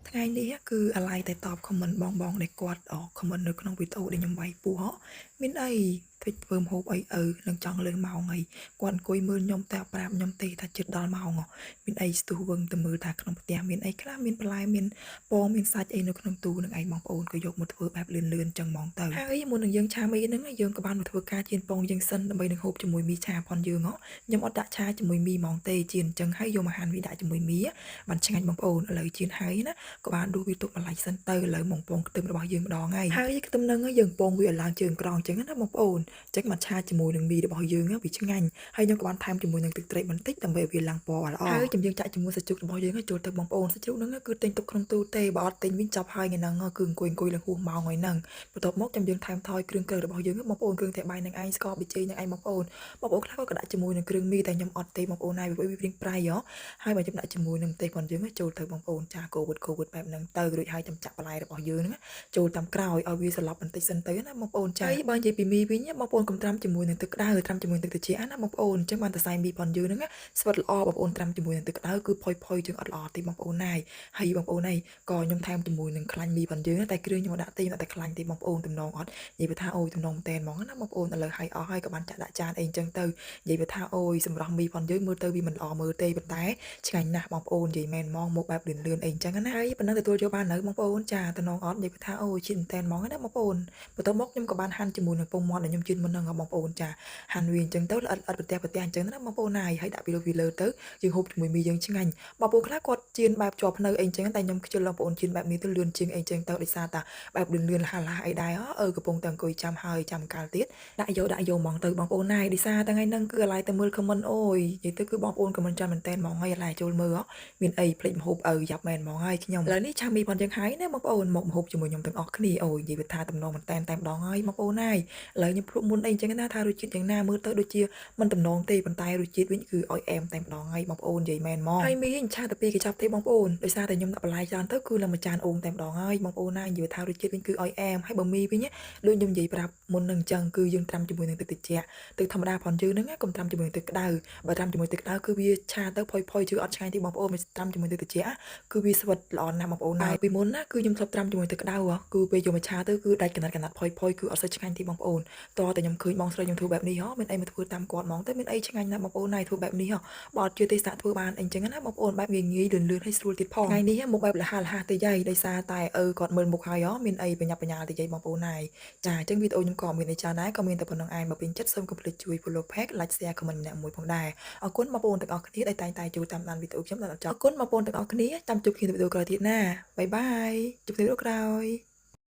ថ្ងៃនេះគឺអាឡ័យតែតបខមមិនបងដែលគាត់ខមមិននៅក្នុងវីដេអូដែលខ្ញុំវាយពោះមានអីធ្វើធ្វើមហូបអីនឹងចង់លើម៉ោងអីគាត់អង្គុយមើលខ្ញុំតែប្រាប់ខ្ញុំទេថាជិតដល់ម៉ោងមានអីស្ទុះវឹងទៅមើលថាក្នុងផ្ទះមានអីខ្លះមានបន្លែមានពងមានសាច់អីនៅក្នុងទូនឹងឯងបងប្អូនក៏យកមកធ្វើបែបលឿនចឹងហ្មងទៅហើយមុននឹងយើងឆាមីហ្នឹងយើងក៏បានមកធ្វើការជៀនពងយើងសិនដើម្បីនឹងហូបជាមួយមីឆាផនយើងខ្ញុំអត់ដាក់ឆាជាមួយមីហ្មងទេជៀនចឹងហើយយកមកហាន់វាដាក់ជាមួយមីបានឆ្ងាញ់បងប្អូនឥឡូវជៀនហើយណាក៏បានដួសវាទុកបន្លាច់សិនទៅឥឡូវមកពងខ្ទឹមរបស់យើងម្ដងហើយខ្ទឹមហ្នឹងយើងពងវាឲ្យឡើងជើងក្រងចឹងណាបងប្អូនចឹងមកឆាជាមួយនឹងមីរបស់យើងវាឆ្ងាញ់ហើយខ្ញុំក៏បានថែមជាមួយនឹងទឹកត្រីបន្តិចដើម្បីឲ្យវាឡើងពណ៌ល្អហើយយើងចាក់ជាមួយសាច់ជ្រូករបស់យើងចូលទៅបងប្អូនសាច់ជ្រូកហ្នឹងគឺទិញទុកក្នុងទូទេបើអត់ទិញវិញចាប់ហើយថ្ងៃហ្នឹងគឺអង្គុយលើហួសម៉ោងហើយហ្នឹងបន្ទាប់មកយើងថែមថយគ្រឿងក្រៅរបស់យើងបងប្អូនគ្រឿងតែបាយនឹងឯងស្ករប៊ីចេងនឹងឯងបងប្អូនខ្លះក៏ដាក់ជាមួយនឹងគ្រឿងមីតែខ្ញុំអត់ទេបងប្អូនណាវាព្រៀងប្រៃហើយបើខ្ញុំដាក់ជាមួយនឹងទេប៉ុនយើងចូលទៅបងប្អូនចាកូវិតបែបហ្នឹងទៅរួចហើយចាំចាក់បន្លែរបស់យើងហ្នឹងចូលតាមក្រោយឲ្យវាសន្លប់បន្តិចសិនទៅណាបងប្អូនចាហើយបើនិយាយពីមីវិញបងប្អូនកុំត្រាំជាមួយនឹងទឹកក្តៅត្រាំជាមួយទឹកត្រជាក់ណាបងប្អូនអញ្ចឹងបានតែសៃមីប៉ុនយើងហ្នឹងស្វិតល្អបងប្អូនត្រាំជាមួយនឹងទឹកក្តៅគឺផុយជាងអត់ល្អទេបងប្អូនណាហើយបងប្អូនឯងក៏ខ្ញុំថែមជាមួយនឹងខ្លាញ់មីប៉ុនយើងតែគ្រឿងខ្ញុំដាក់ទេតែខ្លាញ់ទេបងប្អូនតំណងអត់និយាយថាអូយតំណងតែនហ្មងណាបងប្អូនឥឡូវហើយអស់ហើយក៏បានចាក់ដាក់ចានអីអញ្ចឹងទៅនិយាយថាអូយសម្រាប់មីប៉ុនយើងមើលទៅវាមិនល្អមើលទេប៉ុន្តែឆ្ងាញ់ណាស់បងប្អូននិយាយមែនហ្មងមកបែបលឿនអីអញ្ចឹងណាហើយប៉ុណ្ណឹងទទួលយកបាននៅបងប្អូនចាតំណងអត់និយាយថាអូយជិះតែនហ្មងណាបងប្អូនបន្ទាប់មកខ្ញុំក៏បានហាន់ជាមួយនឹងពងមាន់ដែលខ្ញុំជិះមុនហ្នឹងបងប្អូនចាហាន់វាអញ្ចឹងទៅល្អិតប្រទះអញ្ចឹងណាបងប្អូនណាហើយដាក់ពីលើទៅយើងហូបជាមួយមីយើងឆ្ងាញ់បងប្អូនខ្លះគាត់ជៀនបែបជាប់ភ្នៅអីអញ្ចឹងតែខ្ញុំខ្ជិលបងប្អូនជៀនបែបនេះទៅលឿនជាងអីអញ្ចឹងទៅដោយសារតែបែបលឿនលះអីដែរកំពុងតែអង្គុយចាំហើយចាំកាលទៀតដាក់យកហ្មងទៅបងប្អូនណាដោយសារថ្ងៃហ្នឹងគឺអាឡ័យតែមើលខមមិនអូយនិយាយទៅគឺបងប្អូនខមមិនចាំមែនតែនហ្មងហើយអាឡ័យចូលមើលមានអីភ្លេចម្ហូបយ៉ាប់មែនហ្មងហើយខ្ញុំឥឡូវនេះឆាមីប៉ុនយ៉ាងហើយណាបងប្អូនមកម្ហូបជាមួយខ្ញុំទាំងអស់គ្នាអូយនិយាយថាតំណងមែនតែនតែម្ដងហើយបងប្អូនណាឥឡូវខ្ញុំភ្លក់មុនអីអញ្ចឹងណាថារសជាតិយ៉ាងណាមើលទៅដូចជាមិនតំណងទេប៉ុន្តែរសជាតិវិញគឺឲ្យអែមតែម្ដងហើយបងប្អូននិយាយមែនហ្មងហើយមីឆាតែពីកញ្ចប់ទេបងប្អូនដោយសារតែខ្ញុំដាក់បន្លែច្រើនទៅគឺឡើងមួយចានអូងតែម្ដងហើយបងប្អូនណានិយាយថារសជាតិវិញគឺឲ្យអែមហើយបើមីវិញដូចខ្ញុំនិយាយប្រាប់មុននឹងអញ្ចឹងគឺយើងត្រាំជាមួយនឹងទឹកត្រជាក់ទឹកធម្មតាផងយើងហ្នឹងកុំត្រាំជាមួយទឹកក្តៅបើត្រាំជាមួយទឹកក្តៅគឺវាឆាទៅផុយជឿអត់ឆ្ងាញ់ទេបងប្អូនមិនត្រាំជាមួយទឹកត្រជាក់គឺវាស្វិតល្អណាស់បងប្អូនណាពីមុនណាគឺខ្ញុំធ្លាប់ត្រាំជាមួយទឹកក្តៅគឺពេលយកមកឆាទៅគឺដាច់កណាត់ផុយគឺអត់សូវឆ្ងាញ់ទេបងប្អូនតោះតែខ្ញុំឃើញបងស្រីខ្ញុំធ្វើបែបនេះមានអីមកធ្វើតាមគាត់ហ្មងទៅមានអីឆ្ងាញ់ណាស់បងប្អូនណាធ្វើបែបនេះបើអត់ជឿទេសាក់ធ្វើបានអីចឹងណាបងប្អូនបែបងាយលឿនហើយស្រួលទៀតផងថ្ងៃនេះមកបែបលះទៅយាយដោយសារតែគាត់មើលមុខហើយមានអីបញ្ញាបញ្ញាទៅយាយបងប្អូនណាចាអញ្ចឹងវីដេអូខ្ញុំក៏មានអីច្រើនដែរក៏មានតែប៉ុណ្្នឹងឯងបើពេញចិត្តសូមកុំភ្លេចជួយ follow page like share comment ម្នាក់មួយផងដែរអរគុណបងប្អូនទាំងអស់គ្នាដែលតែងតែចូលតាមដានវីដេអូខ្ញុំដល់ចប់អរគុណបងប្អូនទាំងអស់គ្នាចាំជួបគ្នានៅវីដេអូក្រោយទៀតណាបាយបាយជួបគ្នាវីដេអូក្រោយ